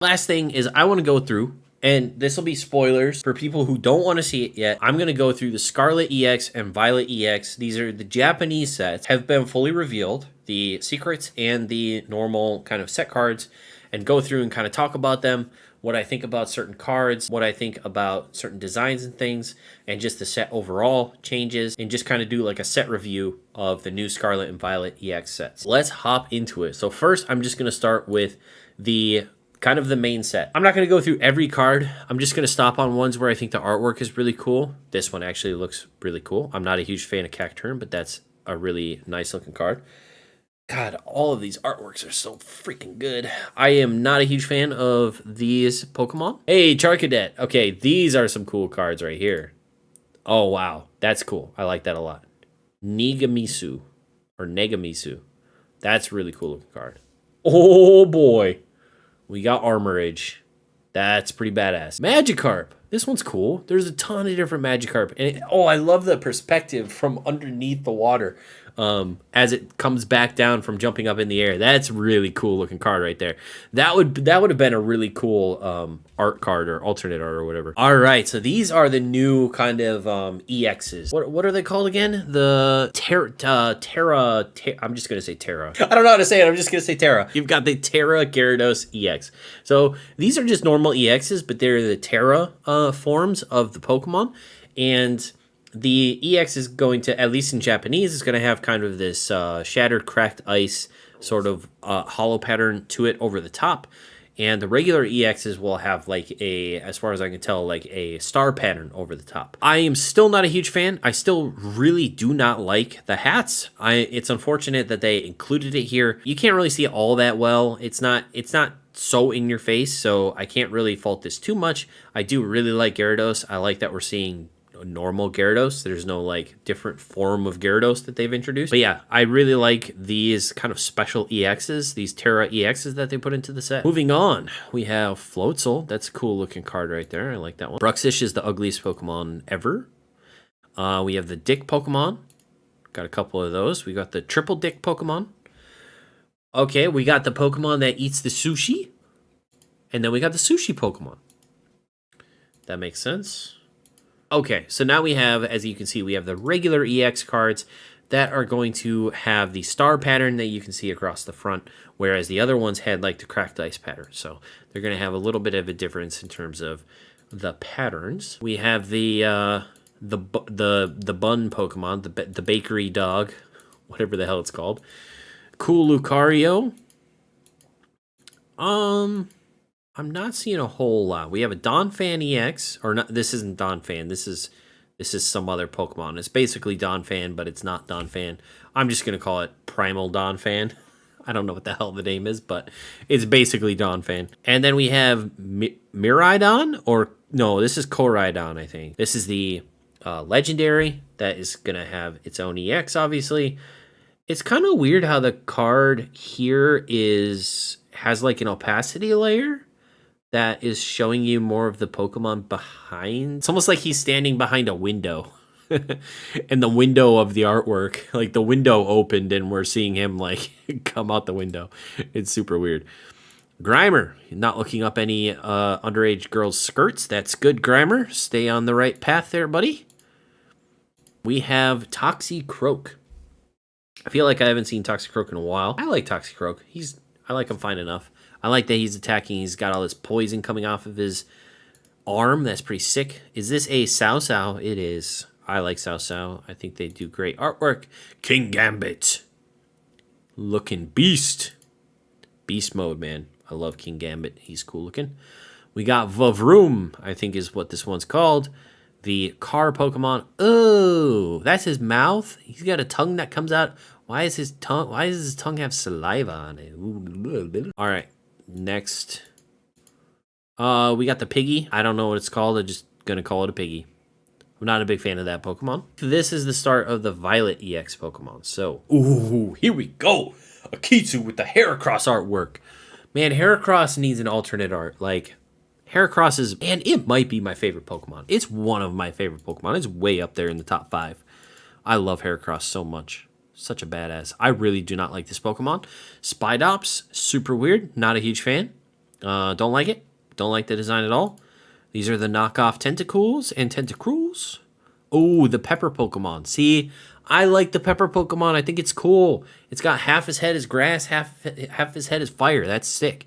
Last thing is I want to go through, and this will be spoilers for people who don't want to see it yet. I'm going to go through the Scarlet EX and Violet EX. These are the Japanese sets, have been fully revealed, the secrets and the normal kind of set cards, and go through and kind of talk about them, what I think about certain cards, what I think about certain designs and things, and just the set overall changes, and just kind of do like a set review of the new Scarlet and Violet EX sets. Let's hop into it. So first, I'm just going to start with the kind of the main set. I'm not going to go through every card. I'm just going to stop on ones where I think the artwork is really cool. This one actually looks really cool. I'm not a huge fan of Cacturn, but that's a really nice looking card. God, all of these artworks are so freaking good. I am not a huge fan of these Pokemon. Hey, Charcadet. Okay, these are some cool cards right here. Oh, wow. That's cool. I like that a lot. Negamisu, or Negamisu. That's a really cool looking card. Oh, boy. We got Armorage. That's pretty badass. Magikarp. This one's cool. There's a ton of different Magikarp. And I love the perspective from underneath the water as it comes back down from jumping up in the air. That's a really cool looking card right there. That would have been a really cool art card or alternate art or whatever. All right, so these are the new kind of EXs. What are they called again? The Terra. I'm just gonna say Terra. I don't know how to say it. I'm just gonna say Terra. You've got the Terra Gyarados EX. So these are just normal EXs, but they're the Terra forms of the Pokemon, and the EX is going to, at least in Japanese, is going to have kind of this shattered, cracked ice sort of hollow pattern to it over the top. And the regular EXs will have like as far as I can tell, like a star pattern over the top. I am still not a huge fan. I still really do not like the hats. It's unfortunate that they included it here. You can't really see it all that well. It's not so in your face, so I can't really fault this too much. I do really like Gyarados. I like that we're seeing a normal Gyarados. There's no like different form of Gyarados that they've introduced. But yeah, I really like these kind of special EXs, these Terra EXs that they put into the set. Moving on, we have Floatzel. That's a cool looking card right there. I like that one. Bruxish is the ugliest Pokemon ever. We have the Dick Pokemon. Got a couple of those. We got the Triple Dick Pokemon. Okay, we got the Pokemon that eats the sushi. And then we got the sushi Pokemon. That makes sense. Okay, so now we have, as you can see, we have the regular EX cards that are going to have the star pattern that you can see across the front, whereas the other ones had like the cracked ice pattern. So they're going to have a little bit of a difference in terms of the patterns. We have the bun Pokemon, the bakery dog, whatever the hell it's called. Cool Lucario. I'm not seeing a whole lot. We have a Donphan EX, or not. This isn't Donphan. This is some other Pokemon. It's basically Donphan, but it's not Donphan. I'm just gonna call it Primal Donphan. I don't know what the hell the name is, but it's basically Donphan. And then we have Miraidon, or no, this is Koraidon, I think. This is the legendary that is gonna have its own EX, obviously. It's kind of weird how the card here has like an opacity layer that is showing you more of the Pokemon behind. It's almost like he's standing behind a window. And the window of the artwork, like the window opened and we're seeing him like come out the window. It's super weird. Grimer, not looking up any underage girls' skirts. That's good, Grimer. Stay on the right path there, buddy. We have Toxicroak. I feel like I haven't seen Toxicroak in a while. I like Toxicroak. I like him fine enough. I like that he's attacking. He's got all this poison coming off of his arm. That's pretty sick. Is this a Sao? It is. I like Sao. I think they do great artwork. King Gambit. Looking beast. Beast mode, man. I love King Gambit. He's cool looking. We got Vavroom, I think is what this one's called. The car Pokemon. Oh, that's his mouth. He's got a tongue that comes out. Why does his tongue have saliva on it? Ooh. All right, next. We got the Piggy. I don't know what it's called. I'm just gonna call it a Piggy. I'm not a big fan of that Pokemon. This is the start of the Violet EX Pokemon. So, ooh, here we go. Akitsu with the Heracross artwork. Man, Heracross needs an alternate art. Like, Heracross is, and it might be my favorite Pokemon. It's one of my favorite Pokemon. It's way up there in the top 5. I love Heracross so much. Such a badass. I really do not like this Pokemon. Spidops, super weird. Not a huge fan. Don't like it. Don't like the design at all. These are the knockoff Tentacools and Tentacruels. Oh, the Pepper Pokemon. See, I like the Pepper Pokemon. I think it's cool. It's got half his head is grass, half his head is fire. That's sick.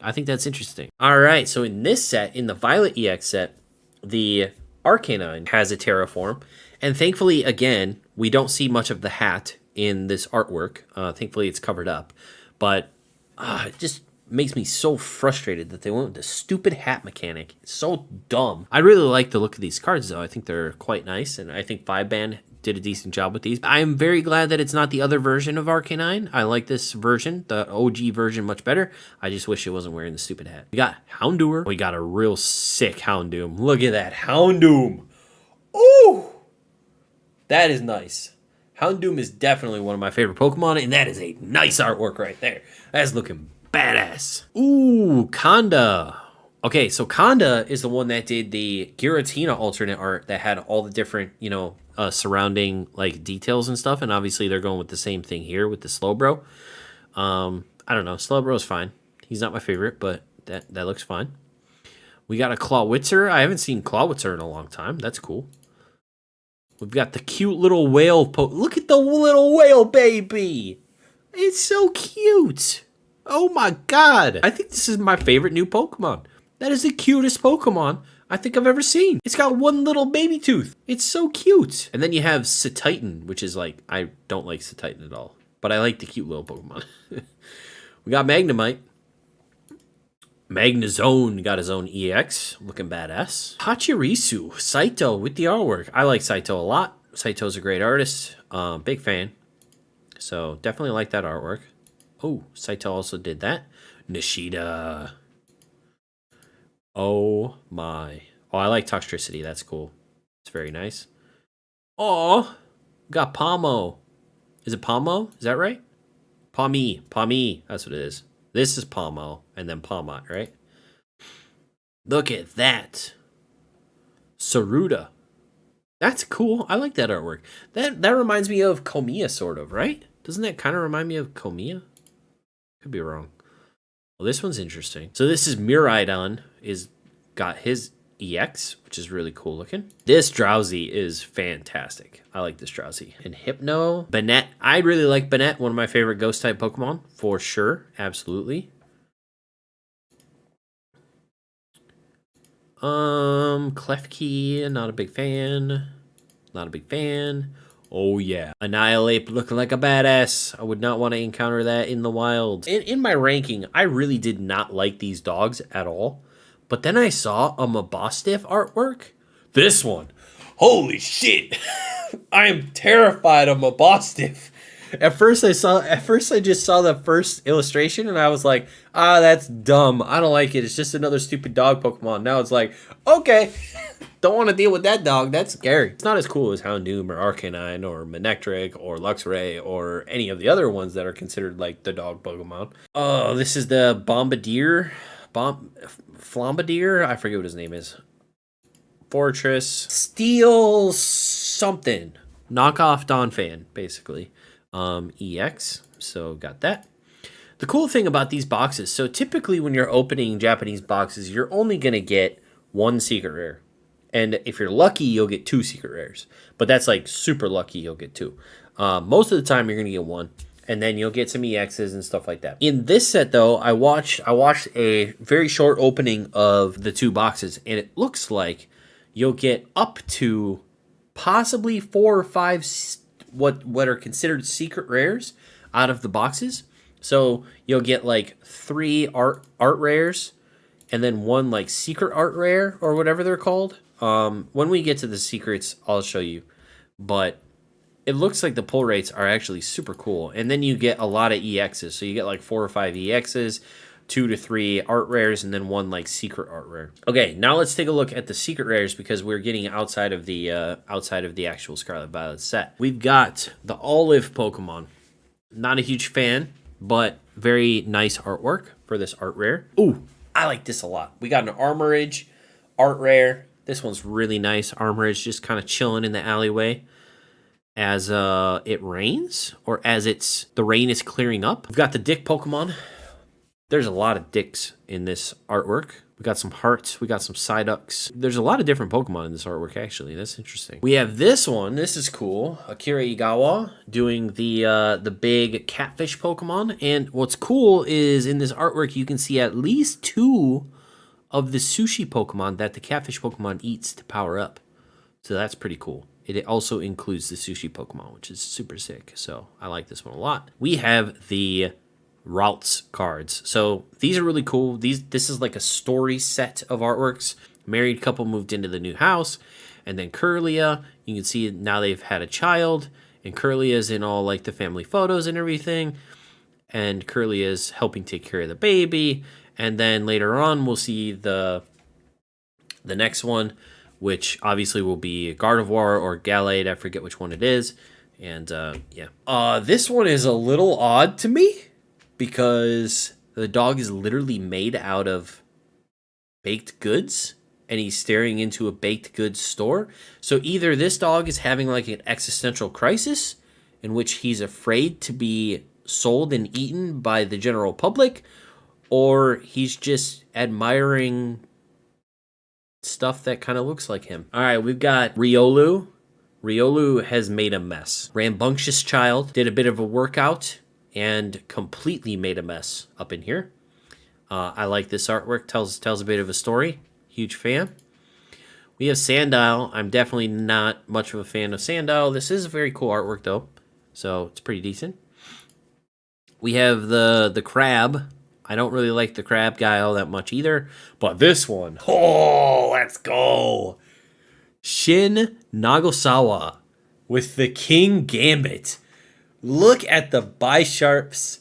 I think that's interesting. All right, so in this set, in the Violet EX set, the Arcanine has a Terraform. And thankfully, again, we don't see much of the hat in this artwork. Thankfully, it's covered up. But it just makes me so frustrated that they went with the stupid hat mechanic. It's so dumb. I really like the look of these cards, though. I think they're quite nice, and I think 5-Band did a decent job with these. I'm very glad that it's not the other version of Arcanine. I like this version, the OG version, much better. I just wish it wasn't wearing the stupid hat. We got Houndour. We got a real sick Houndoom. Look at that Houndoom. Ooh! That is nice. Houndoom is definitely one of my favorite Pokemon, and that is a nice artwork right there. That's looking badass. Ooh, Conda. Okay, so Conda is the one that did the Giratina alternate art that had all the different, surrounding like details and stuff. And obviously they're going with the same thing here with the Slowbro. I don't know. Slowbro's fine. He's not my favorite, but that looks fine. We got a Clawitzer. I haven't seen Clawitzer in a long time. That's cool. We've got the cute little whale. Look at the little whale baby. It's so cute. Oh my god. I think this is my favorite new Pokemon. That is the cutest Pokemon I think I've ever seen. It's got one little baby tooth. It's so cute. And then you have Cetitan, which is like, I don't like Cetitan at all. But I like the cute little Pokemon. We got Magnemite. Magnezone got his own EX. Looking badass. Pachirisu. Saito with the artwork. I like Saito a lot. Saito's a great artist. Big fan. So definitely like that artwork. Oh, Saito also did that. Nishida. Oh my. Oh, I like Toxtricity. That's cool. It's very nice. Oh, got Palmo. Is it Palmo? Is that right? Palmy. That's what it is. This is Palmo and then Palmot, right? Look at that. Saruda. That's cool. I like that artwork. That reminds me of Komiya, sort of, right? Doesn't that kind of remind me of Komiya? Could be wrong. Well, this one's interesting. So this is Miraidon. Got his EX, which is really cool looking. This Drowsy is fantastic. I like this Drowsy. And Hypno. Banette. I really like Banette. One of my favorite ghost type Pokemon. For sure. Absolutely. Klefki. Not a big fan. Not a big fan. Oh yeah. Annihilate looking like a badass. I would not want to encounter that in the wild. In my ranking, I really did not like these dogs at all. But then I saw a Mabostiff artwork. This one. Holy shit. I am terrified of Mabostiff. At first I just saw the first illustration and I was like, that's dumb. I don't like it. It's just another stupid dog Pokemon. Now it's like, okay. Don't want to deal with that dog. That's scary. It's not as cool as Houndoom or Arcanine or Manectric or Luxray or any of the other ones that are considered like the dog Pokemon. Oh, this is the Bombardier. Flambadier? I forget what his name is. Fortress. Steel something. Knockoff Donphan, basically. EX. So got that. The cool thing about these boxes, so typically when you're opening Japanese boxes, you're only going to get one secret rare. And if you're lucky, you'll get 2 secret rares. But that's like super lucky, you'll get 2. Most of the time, you're going to get 1. And then you'll get some EXs and stuff like that. In this set, though, I watched a very short opening of the 2 boxes. And it looks like you'll get up to possibly 4 or 5 what are considered secret rares out of the boxes. So you'll get like 3 art rares and then 1 like secret art rare or whatever they're called. When we get to the secrets, I'll show you. But it looks like the pull rates are actually super cool. And then you get a lot of EXs. So you get like 4 or 5 EXs, 2 to 3 art rares, and then 1 like secret art rare. Okay, now let's take a look at the secret rares because we're getting outside of the actual Scarlet Violet set. We've got the Olive Pokemon. Not a huge fan, but very nice artwork for this art rare. Ooh, I like this a lot. We got an Armorage art rare. This one's really nice. Armorage just kind of chilling in the alleyway as it rains, or as the rain is clearing up. We've got the Dick Pokemon. There's a lot of dicks in this artwork. We got some hearts. We got some Psyducks. There's a lot of different Pokemon in this artwork, actually. That's interesting. We have this one. This is cool. Akira Igawa doing the big catfish Pokemon. And what's cool is in this artwork, you can see at least 2 of the sushi Pokemon that the catfish Pokemon eats to power up. So that's pretty cool. It also includes the sushi Pokemon, which is super sick. So I like this one a lot. We have the routes cards. So these are really cool. This is like a story set of artworks. Married couple moved into the new house, and then Curlia, you can see now they've had a child, and Curlia's in all like the family photos and everything, and Curlia's helping take care of the baby. And then later on we'll see the next one, which obviously will be Gardevoir or Gallade. I forget which one it is. And yeah, this one is a little odd to me, because the dog is literally made out of baked goods, and he's staring into a baked goods store. So either this dog is having like an existential crisis in which he's afraid to be sold and eaten by the general public, or he's just admiring stuff that kind of looks like him. All right, we've got Riolu. Riolu has made a mess. Rambunctious child did a bit of a workout and completely made a mess up in here. I like this artwork. Tells a bit of a story. Huge fan. We have Sandile. I'm definitely not much of a fan of Sandile. This is a very cool artwork though, so it's pretty decent. We have the crab. I don't really like the crab guy all that much either, but this one, oh, let's go. Shin Nagasawa with the King Gambit. Look at the Bisharps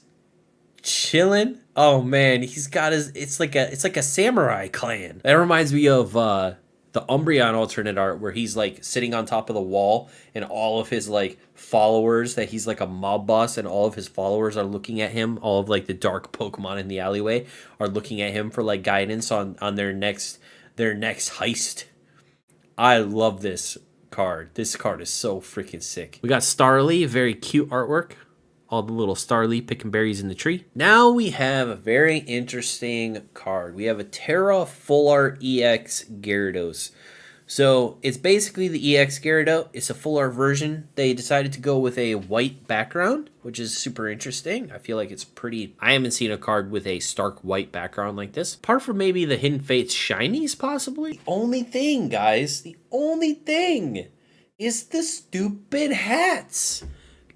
chilling. Oh man, he's got his. It's like a samurai clan. That reminds me of the Umbreon alternate art where he's like sitting on top of the wall and all of his like followers, that he's like a mob boss and all of his followers are looking at him. All of like the dark Pokemon in the alleyway are looking at him for like guidance on their next heist. I love this card. This card is so freaking sick. We got Starly, very cute artwork. All the little Starly picking berries in the tree. Now we have a very interesting card. We have a Terra Full Art EX Gyarados. So it's basically the EX Gyarados. It's a full art version. They decided to go with a white background, which is super interesting. I feel like it's pretty... I haven't seen a card with a stark white background like this. Apart from maybe the Hidden Fates Shinies, possibly. The only thing, guys, the only thing is the stupid hats.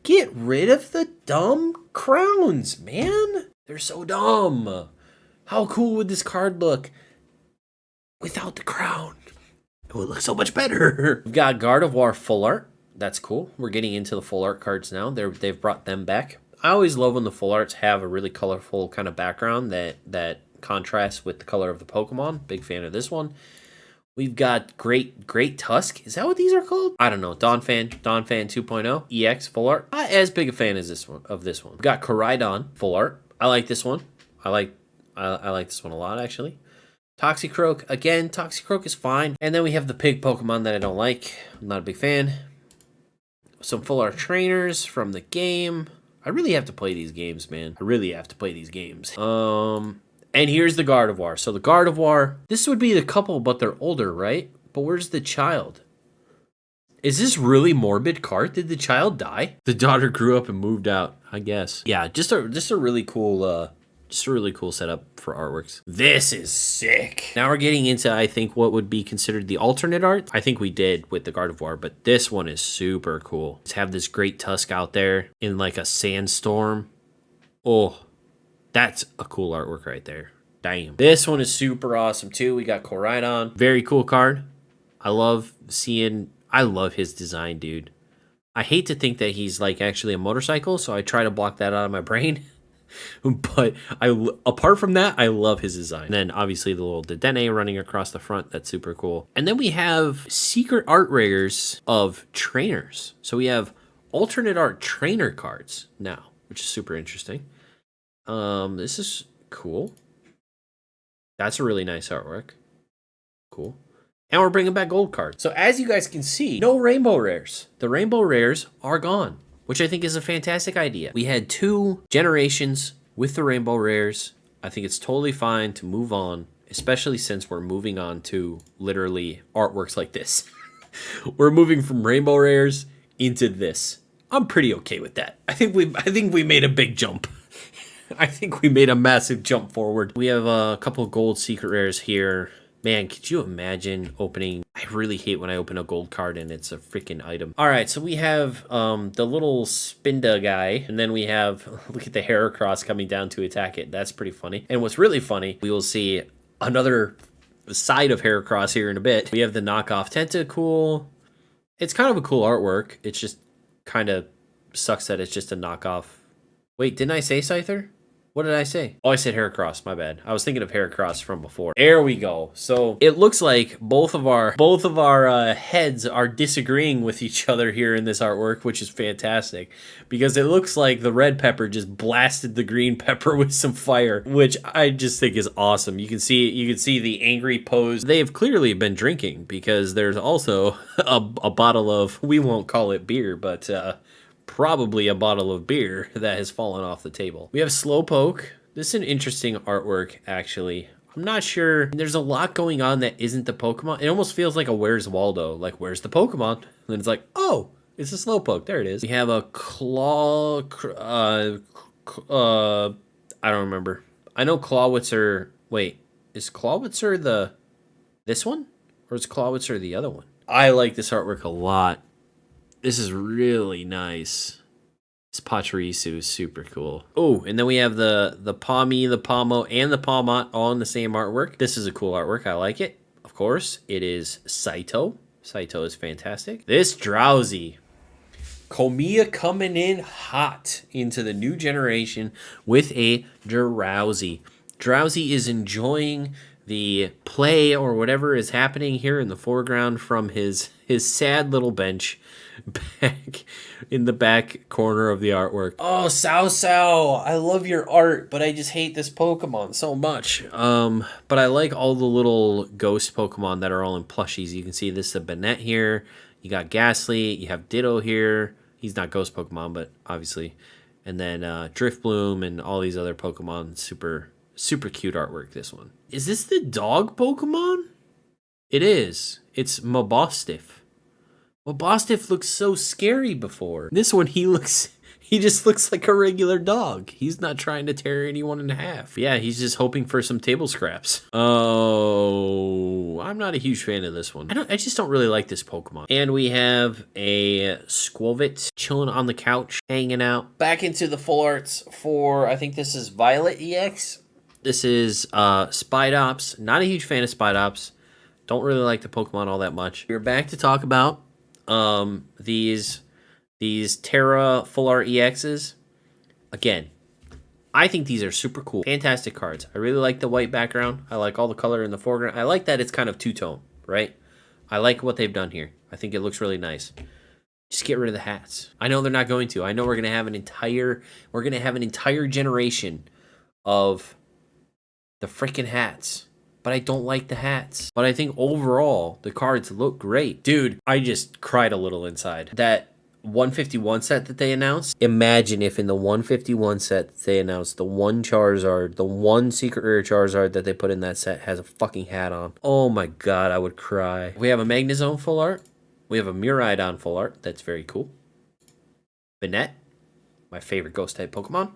Get rid of the dumb crowns, man. They're so dumb. How cool would this card look without the crown? It would look so much better. We've got Gardevoir full art. That's cool. We're getting into the full art cards now. They've brought them back. I always love when the full arts have a really colorful kind of background that contrasts with the color of the Pokemon. Big fan of this one. We've got Great Tusk. Is that what these are called? I don't know. Donphan 2.0 EX full art. Not as big a fan as this one. We've got Koraidon full art. I like this one. I like this one a lot actually. Toxicroak, again, Toxicroak is fine. And then we have the pig Pokemon that I don't like. I'm not a big fan. Some full art trainers from the game. I really have to play these games, man. I really have to play these games. And here's the Gardevoir. So the Gardevoir, this would be the couple, but they're older, right? But where's the child? Is this really morbid card? Did the child die? The daughter grew up and moved out, I guess. Yeah, just a really cool setup for artworks. This is sick. Now we're getting into, I think, what would be considered the alternate art. I think we did with the Gardevoir, but this one is super cool. Let's have this Great Tusk out there in like a sandstorm. Oh, that's a cool artwork right there. Damn. This one is super awesome too. We got Koraidon. Very cool card. I love his design, dude. I hate to think that he's like actually a motorcycle, so I try to block that out of my brain. But apart from that, I love his design. And then obviously the little Dedenne running across the front. That's super cool. And then we have secret art rares of trainers. So we have alternate art trainer cards now, which is super interesting. This is cool. That's a really nice artwork. Cool. And we're bringing back gold cards. So as you guys can see, no rainbow rares. The rainbow rares are gone, which I think is a fantastic idea. We had 2 generations with the rainbow rares. I think it's totally fine to move on, especially since we're moving on to literally artworks like this. We're moving from rainbow rares into this. I'm pretty okay with that. I think we made a big jump. I think we made a massive jump forward. We have a couple of gold secret rares here. Man, could you imagine opening? I really hate when I open a gold card and it's a freaking item. All right, so we have the little Spinda guy, and then we have, look at the Heracross coming down to attack it. That's pretty funny. And what's really funny, we will see another side of Heracross here in a bit. We have the knockoff Tentacool. It's kind of a cool artwork. It's just kind of sucks that it's just a knockoff. Wait, didn't I say Scyther? What did I say? Oh, I said Heracross, my bad. I was thinking of Heracross from before. There we go. So it looks like both of our heads are disagreeing with each other here in this artwork, which is fantastic because it looks like the red pepper just blasted the green pepper with some fire, which I just think is awesome. You can see the angry pose. They have clearly been drinking because there's also a bottle of, we won't call it beer, but probably a bottle of beer that has fallen off the table. We have Slowpoke. This is an interesting artwork, actually. I'm not sure. There's a lot going on that isn't the Pokemon. It almost feels like a Where's Waldo? Like, where's the Pokemon? And then it's like, oh, it's a Slowpoke. There it is. We have a Claw... I don't remember. I know Clawitzer... Wait, is Clawitzer this one? Or is Clawitzer the other one? I like this artwork a lot. This is really nice. This Pachirisu is super cool. Oh, and then we have the Pawmi, the Pawmo, and the Pawmot all in the same artwork. This is a cool artwork. I like it. Of course, it is Saito. Saito is fantastic. This Drowsy. Komiya coming in hot into the new generation with a Drowsy. Drowsy is enjoying the play or whatever is happening here in the foreground from his sad little bench back in the back corner of the artwork. Oh, Sao, I love your art, but I just hate this Pokemon so much. But I like all the little ghost Pokemon that are all in plushies. You can see this is a Banette here. You got Ghastly. You have Ditto here. He's not ghost Pokemon, but obviously. And then Driftbloom and all these other Pokemon. Super cute artwork, this one. Is this the dog Pokemon? It is. It's Mabostiff. Mabostiff looks so scary before. This one, he just looks like a regular dog. He's not trying to tear anyone in half. Yeah, he's just hoping for some table scraps. Oh, I'm not a huge fan of this one. I just don't really like this Pokemon. And we have a Squovit chilling on the couch, hanging out. Back into the full arts for, I think this is Violet EX. This is Spidops. Not a huge fan of Spidops. Don't really like the Pokemon all that much. We're back to talk about these Terra Full Art EXs. Again, I think these are super cool. Fantastic cards. I really like the white background. I like all the color in the foreground. I like that it's kind of two-tone, right? I like what they've done here. I think it looks really nice. Just get rid of the hats. I know they're not going to. I know we're going to have an entire generation of the freaking hats. But I don't like the hats. But I think overall, the cards look great. Dude, I just cried a little inside. That 151 set that they announced. Imagine if in the 151 set that they announced, the one Charizard, the one secret rare Charizard that they put in that set has a fucking hat on. Oh my god, I would cry. We have a Magnezone full art. We have a Miraidon full art. That's very cool. Banette, my favorite ghost type Pokemon.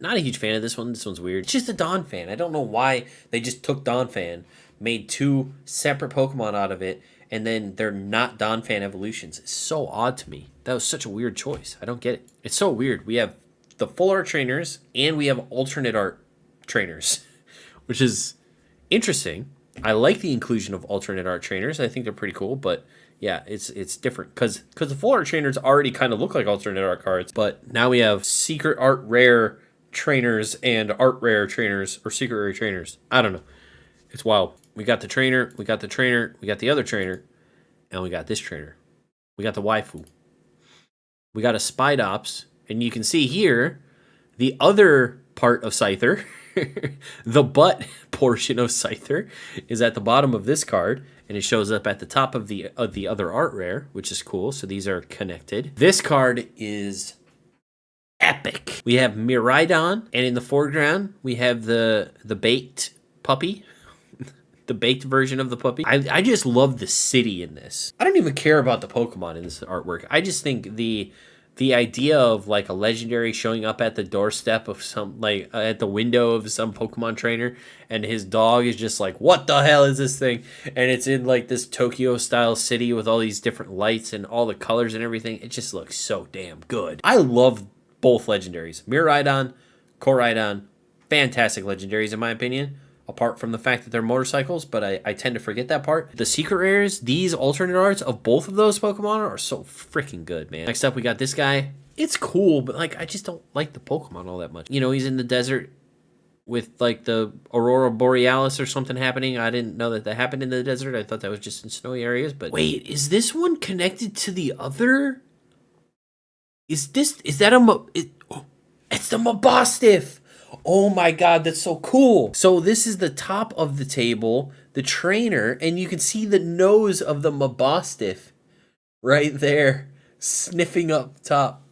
Not a huge fan of this one. This one's weird. It's just a Donphan. I don't know why they just took Donphan, made two separate Pokemon out of it, and then they're not Donphan evolutions. It's so odd to me. That was such a weird choice. I don't get it. It's so weird. We have the full art trainers, and we have alternate art trainers, which is interesting. I like the inclusion of alternate art trainers. I think they're pretty cool, but yeah, it's different because the full art trainers already kind of look like alternate art cards, but now we have secret art rare trainers and art rare trainers or secret rare trainers. I don't know. It's wild. We got the trainer, we got the trainer, we got the other trainer, and we got this trainer. We got the waifu. We got a Spidops, and you can see here the other part of Scyther, the butt portion of Scyther, is at the bottom of this card, and it shows up at the top of the other art rare, which is cool. So these are connected. This card is epic. We have Miraidon, and in the foreground, we have the baked puppy. The baked version of the puppy. I just love the city in this. I don't even care about the Pokemon in this artwork. I just think the idea of like a legendary showing up at the doorstep of some, like at the window of some Pokemon trainer, and his dog is just like, what the hell is this thing? And it's in like this Tokyo style city with all these different lights and all the colors and everything. It just looks so damn good. I love both legendaries. Miraidon, Koraidon, fantastic legendaries in my opinion. Apart from the fact that they're motorcycles, but I tend to forget that part. The secret rares, these alternate arts of both of those Pokemon are so freaking good, man. Next up, we got this guy. It's cool, but like I just don't like the Pokemon all that much. You know, he's in the desert with like the Aurora Borealis or something happening. I didn't know that happened in the desert. I thought that was just in snowy areas. But wait, is this one connected to the other? Is that it's the Mabostiff. Oh my god, that's so cool. So this is the top of the table, the trainer, and you can see the nose of the Mabostiff right there, sniffing up top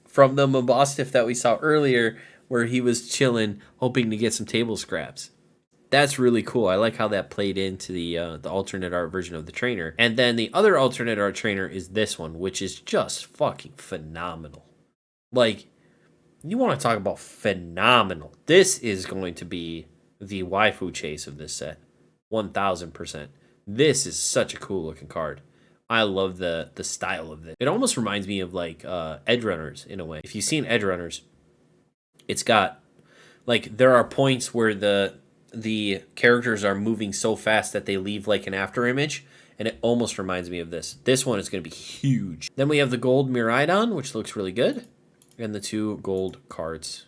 from the Mabostiff that we saw earlier where he was chilling, hoping to get some table scraps. That's really cool. I like how that played into the alternate art version of the trainer. And then the other alternate art trainer is this one, which is just fucking phenomenal. Like, you want to talk about phenomenal. This is going to be the waifu chase of this set. 1000%. This is such a cool looking card. I love the style of it. It almost reminds me of like Edge Runners in a way. If you've seen Edge Runners, it's got like there are points where the characters are moving so fast that they leave like an after image, and it almost reminds me of this. This one is going to be huge. Then we have the gold Miraidon, which looks really good, and the 2 gold cards.